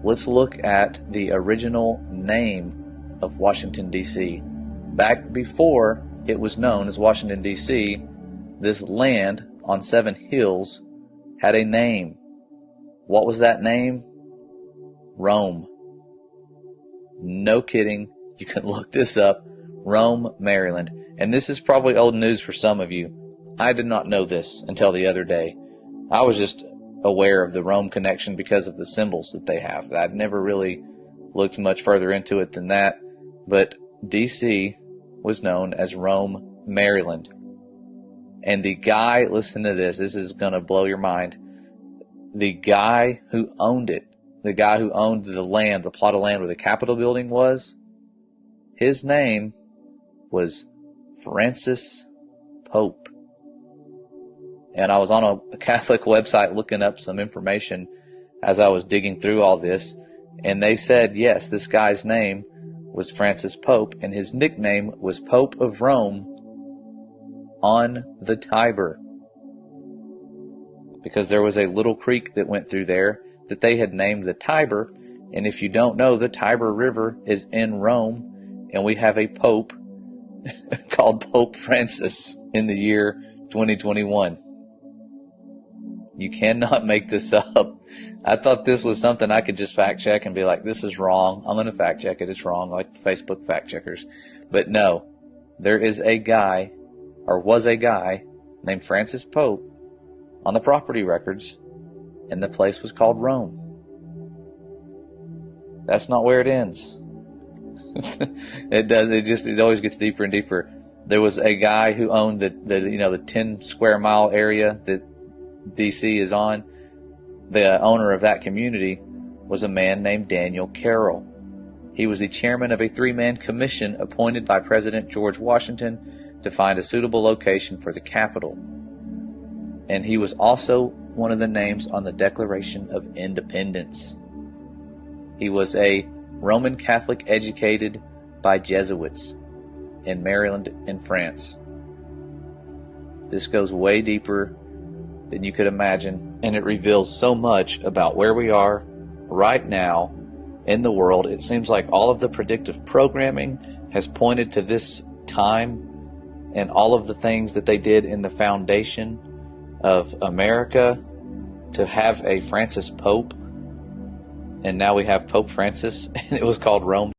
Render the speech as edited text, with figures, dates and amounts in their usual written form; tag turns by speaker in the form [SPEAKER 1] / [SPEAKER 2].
[SPEAKER 1] let's look at the original name of Washington, D.C. Back before it was known as Washington, D.C., this land on 7 hills had a name. What was that name? Rome. No kidding. You can look this up. Rome, Maryland. And this is probably old news for some of you. I did not know this until the other day. I was just aware of the Rome connection because of the symbols that they have. I'd never really looked much further into it than that. But D.C. was known as Rome, Maryland. And the guy, listen to this is going to blow your mind. The guy who owned it, the guy who owned the land, the plot of land where the Capitol building was, his name was Francis Pope. And I was on a Catholic website looking up some information as I was digging through all this, and they said, yes, this guy's name was Francis Pope, and his nickname was Pope of Rome on the Tiber, because there was a little creek that went through there that they had named the Tiber. And if you don't know, the Tiber River is in Rome, and we have a pope called Pope Francis in the year 2021. You cannot make this up. I thought this was something I could just fact check and be like, this is wrong. I'm going to fact check it. It's wrong, like the Facebook fact checkers. But no, there is a guy, or was a guy, named Francis Pope on the property records, and the place was called Rome. That's not where it ends. It always gets deeper and deeper. There was a guy who owned the 10 square mile area that DC is on. The owner of that community was a man named Daniel Carroll. He was the chairman of a 3-man commission appointed by President George Washington to find a suitable location for the Capitol. And he was also one of the names on the Declaration of Independence. He was a Roman Catholic educated by Jesuits in Maryland and France. This goes way deeper than you could imagine, and it reveals so much about where we are right now in the world. It seems like all of the predictive programming has pointed to this time, and all of the things that they did in the foundation of America to have a Francis Pope, and now we have Pope Francis, and it was called Rome.